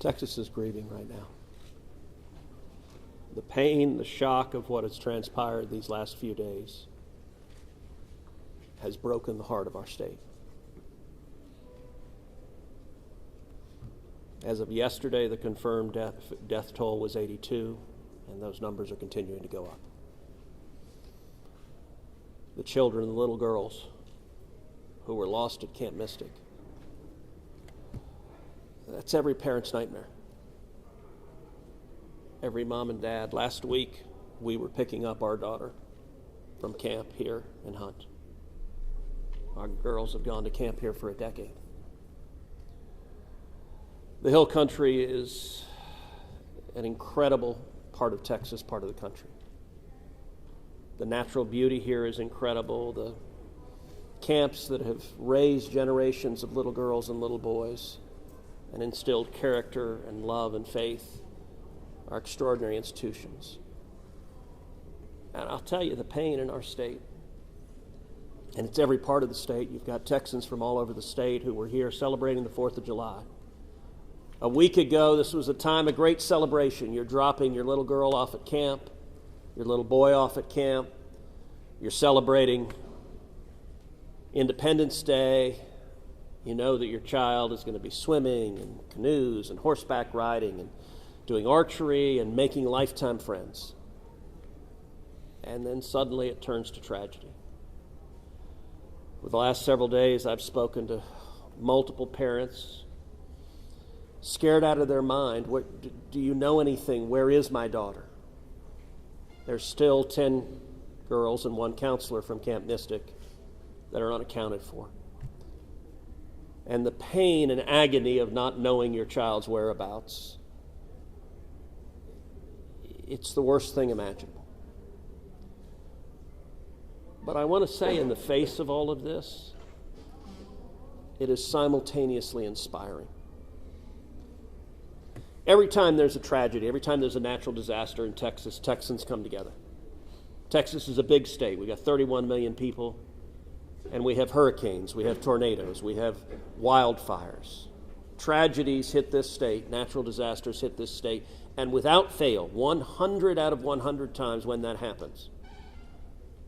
Texas is grieving right now. The pain, the shock of what has transpired these last few days has broken the heart of our state. As of yesterday, the confirmed death toll was 82, and those numbers are continuing to go up. The children, the little girls who were lost at Camp Mystic, that's every parent's nightmare. Every mom and dad. Last week, we were picking up our daughter from camp here in Hunt. Our girls have gone to camp here for a decade. The Hill Country is an incredible part of Texas, part of the country. The natural beauty here is incredible. The camps that have raised generations of little girls and little boys and instilled character and love and faith are extraordinary institutions. And I'll tell you, the pain in our state, and it's every part of the state. You've got Texans from all over the state who were here celebrating the 4th of July. A week ago, this was a time of great celebration. You're dropping your little girl off at camp, your little boy off at camp. You're celebrating Independence Day. You know that your child is going to be swimming and canoes and horseback riding and doing archery and making lifetime friends. And then suddenly it turns to tragedy. For the last several days, I've spoken to multiple parents scared out of their mind. Do you know anything? Where is my daughter? There's still 10 girls and 1 counselor from Camp Mystic that are unaccounted for. And the pain and agony of not knowing your child's whereabouts, it's the worst thing imaginable. But I want to say, in the face of all of this, it is simultaneously inspiring. Every time there's a tragedy, every time there's a natural disaster in Texas, Texans come together. Texas is a big state. We got 31 million people, and we have hurricanes, we have tornadoes, we have wildfires. Tragedies hit this state, natural disasters hit this state, and without fail, 100 out of 100 times when that happens,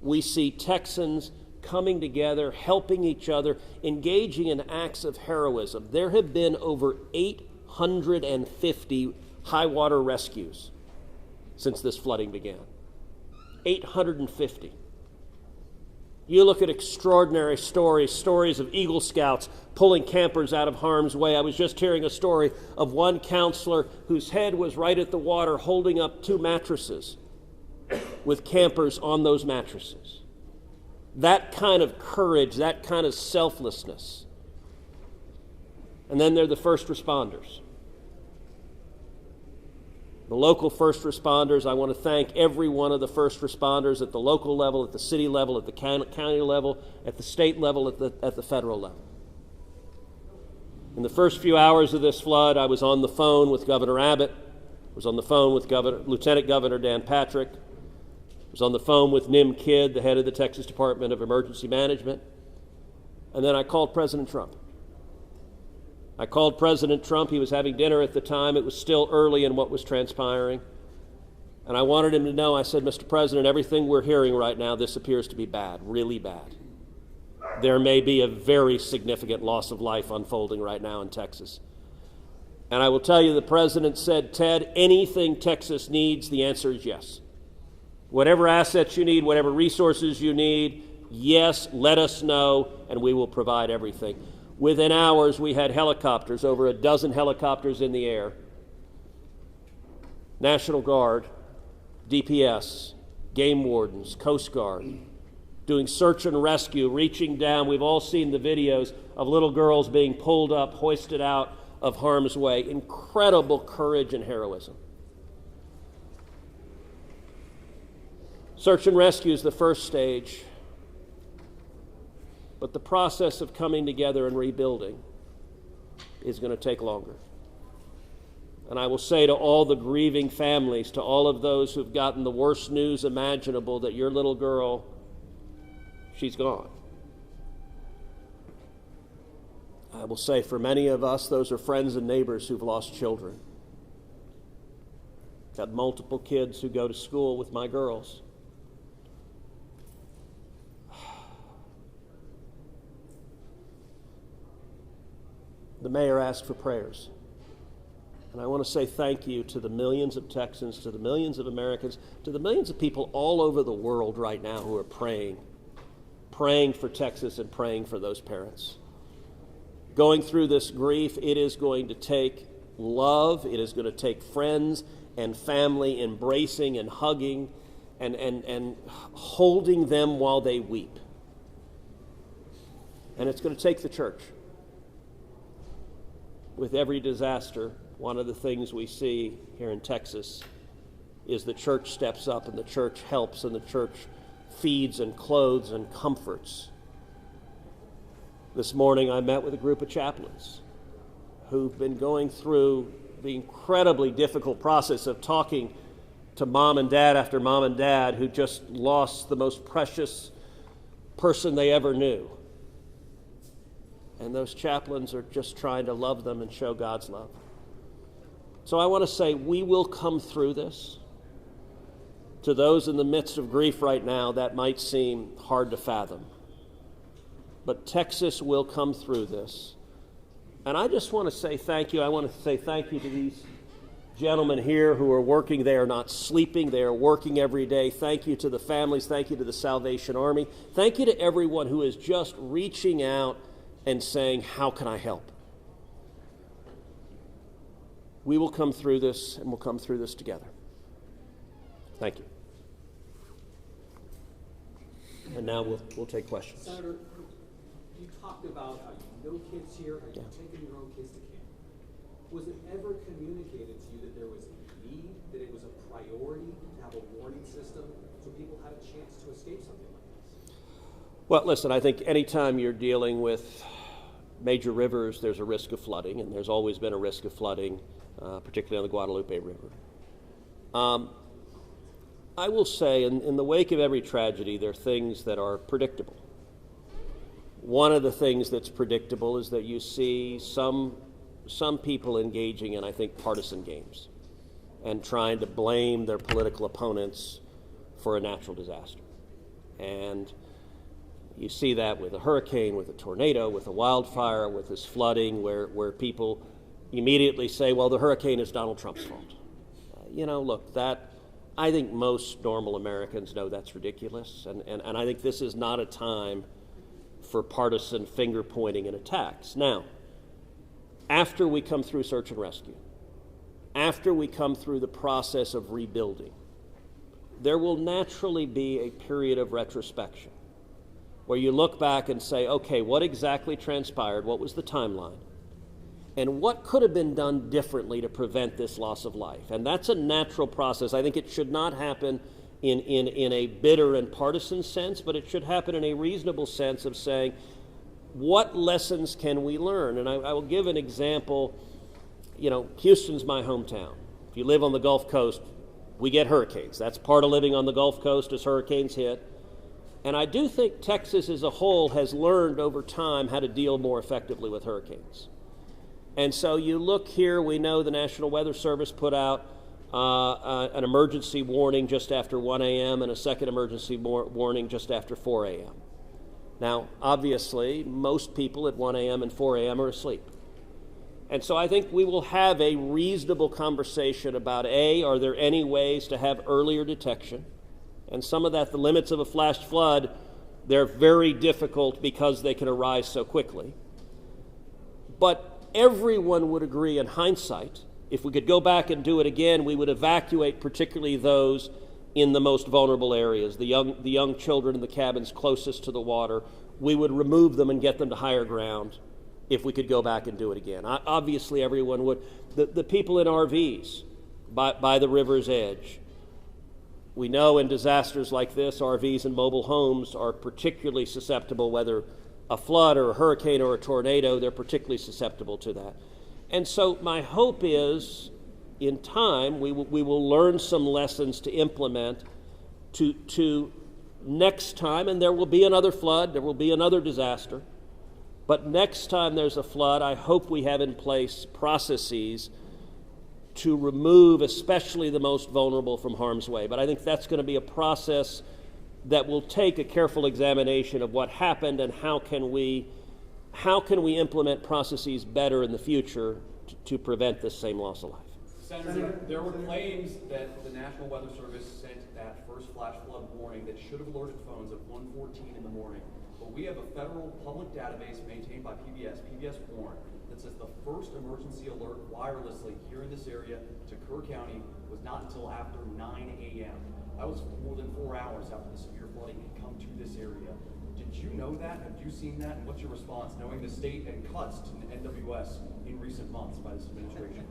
we see Texans coming together, helping each other, engaging in acts of heroism. There have been over 850 high water rescues since this flooding began. 850. You look at extraordinary stories of Eagle Scouts pulling campers out of harm's way. I was just hearing a story of one counselor whose head was right at the water holding up 2 mattresses with campers on those mattresses. That kind of courage, that kind of selflessness. And then there are the first responders. The local first responders, I want to thank every one of the first responders at the local level, at the city level, at the county level, at the state level, at the federal level. In the first few hours of this flood, I was on the phone with Governor Abbott, I was on the phone with Lieutenant Governor Dan Patrick, I was on the phone with Nim Kidd, the head of the Texas Department of Emergency Management, and then I called President Trump. I called President Trump. He was having dinner at the time. It was still early in what was transpiring. And I wanted him to know, I said, Mr. President, everything we're hearing right now, this appears to be bad, really bad. There may be a very significant loss of life unfolding right now in Texas. And I will tell you, the President said, Ted, anything Texas needs, the answer is yes. Whatever assets you need, whatever resources you need, yes, let us know, and we will provide everything. Within hours, we had helicopters, over 12 helicopters in the air. National Guard, DPS, game wardens, Coast Guard, doing search and rescue, reaching down. We've all seen the videos of little girls being pulled up, hoisted out of harm's way. Incredible courage and heroism. Search and rescue is the first stage. But the process of coming together and rebuilding is going to take longer. And I will say to all the grieving families, to all of those who've gotten the worst news imaginable, that your little girl, she's gone. I will say for many of us, those are friends and neighbors who've lost children. Got multiple kids who go to school with my girls. The mayor asked for prayers. And I want to say thank you to the millions of Texans, to the millions of Americans, to the millions of people all over the world right now who are praying for Texas and praying for those parents. Going through this grief, it is going to take love, it is going to take friends and family embracing and hugging and holding them while they weep. And it's going to take the church. With every disaster, one of the things we see here in Texas is the church steps up and the church helps and the church feeds and clothes and comforts. This morning I met with a group of chaplains who've been going through the incredibly difficult process of talking to mom and dad after mom and dad who just lost the most precious person they ever knew. And those chaplains are just trying to love them and show God's love. So I want to say we will come through this. To those in the midst of grief right now, that might seem hard to fathom. But Texas will come through this. And I just want to say thank you. I want to say thank you to these gentlemen here who are working. They are not sleeping. They are working every day. Thank you to the families. Thank you to the Salvation Army. Thank you to everyone who is just reaching out and saying, how can I help? We will come through this, and we'll come through this together. Thank you. And now we'll take questions. Senator, you talked about how you know kids here, how you've taken your own kids to camp. Was it ever communicated to you that there was a need, that it was a priority to have a warning system so people had a chance to escape something like this? Well, listen, I think anytime you're dealing with major rivers, there's a risk of flooding, and there's always been a risk of flooding, particularly on the Guadalupe River. I will say, in the wake of every tragedy, there are things that are predictable. One of the things that's predictable is that you see some people engaging in, I think, partisan games and trying to blame their political opponents for a natural disaster. And you see that with a hurricane, with a tornado, with a wildfire, with this flooding, where people immediately say, well, the hurricane is Donald Trump's fault. Look, that I think most normal Americans know that's ridiculous, and I think this is not a time for partisan finger-pointing and attacks. Now, after we come through search and rescue, after we come through the process of rebuilding, there will naturally be a period of retrospection where you look back and say, okay, what exactly transpired? What was the timeline? And what could have been done differently to prevent this loss of life? And that's a natural process. I think it should not happen in a bitter and partisan sense, but it should happen in a reasonable sense of saying, what lessons can we learn? And I will give an example. Houston's my hometown. If you live on the Gulf Coast, we get hurricanes. That's part of living on the Gulf Coast as hurricanes hit. And I do think Texas as a whole has learned over time how to deal more effectively with hurricanes. And so you look here, we know the National Weather Service put out an emergency warning just after 1 a.m. and a second emergency warning just after 4 a.m. Now, obviously, most people at 1 a.m. and 4 a.m. are asleep. And so I think we will have a reasonable conversation about, are there any ways to have earlier detection? And some of that, the limits of a flash flood, they're very difficult because they can arise so quickly. But everyone would agree in hindsight, if we could go back and do it again, we would evacuate particularly those in the most vulnerable areas, the young children in the cabins closest to the water. We would remove them and get them to higher ground if we could go back and do it again. Obviously, everyone would. The people in RVs by the river's edge. We know in disasters like this, RVs and mobile homes are particularly susceptible, whether a flood or a hurricane or a tornado, they're particularly susceptible to that. And so my hope is, in time, we will learn some lessons to implement to next time, and there will be another flood, there will be another disaster. But next time there's a flood, I hope we have in place processes to remove especially the most vulnerable from harm's way. But I think that's going to be a process that will take a careful examination of what happened and how can we implement processes better in the future to prevent this same loss of life. Senator, there were claims that the National Weather Service sent that first flash flood warning that should have alerted phones at 1:14 in the morning. But we have a federal public database maintained by PBS Warn, that says the first emergency alert wirelessly here in this area to Kerr County was not until after 9 a.m. That was more than 4 hours after the severe flooding had come to this area. Did you know that? Have you seen that? And what's your response, knowing the state and cuts to NWS in recent months by this administration?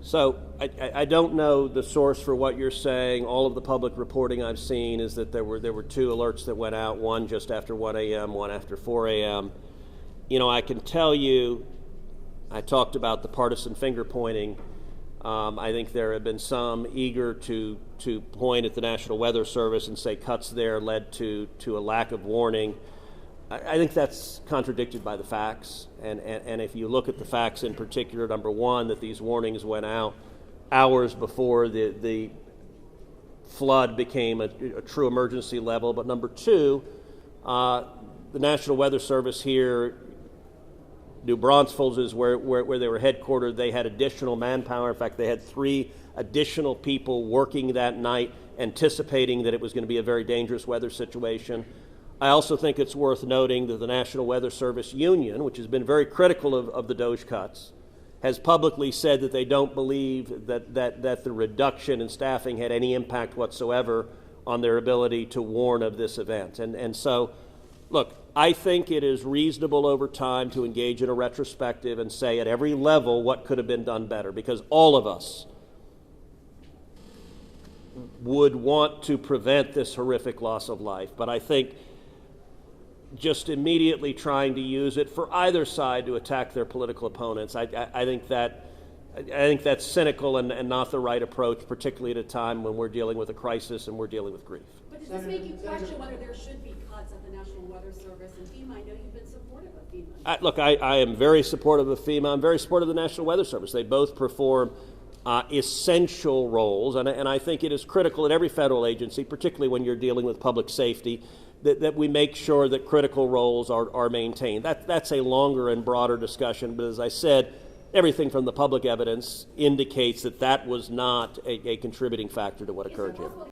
So I don't know the source for what you're saying. All of the public reporting I've seen is that there were 2 alerts that went out, one just after 1 a.m., one after 4 a.m. You know, I can tell you, I talked about the partisan finger pointing. I think there have been some eager to point at the National Weather Service and say cuts there led to a lack of warning. I think that's contradicted by the facts, and if you look at the facts in particular, number one, that these warnings went out hours before the flood became a true emergency level, but number two, the National Weather Service here, New Braunfels is where they were headquartered. They had additional manpower. In fact, they had 3 additional people working that night, anticipating that it was going to be a very dangerous weather situation. I also think it's worth noting that the National Weather Service Union, which has been very critical of the DOGE cuts, has publicly said that they don't believe that the reduction in staffing had any impact whatsoever on their ability to warn of this event. And so, look, I think it is reasonable over time to engage in a retrospective and say at every level what could have been done better, because all of us would want to prevent this horrific loss of life. But I think just immediately trying to use it for either side to attack their political opponents, I think that's cynical and not the right approach, particularly at a time when we're dealing with a crisis and we're dealing with grief. But does this make you question whether there should be cuts at the National Weather Service and FEMA? I know you've been supportive of FEMA. Look, I am very supportive of FEMA. I'm very supportive of the National Weather Service. They both perform essential roles, and I think it is critical at every federal agency, particularly when you're dealing with public safety, that we make sure that critical roles are maintained. That's a longer and broader discussion, but as I said, everything from the public evidence indicates that was not a contributing factor to what occurred here.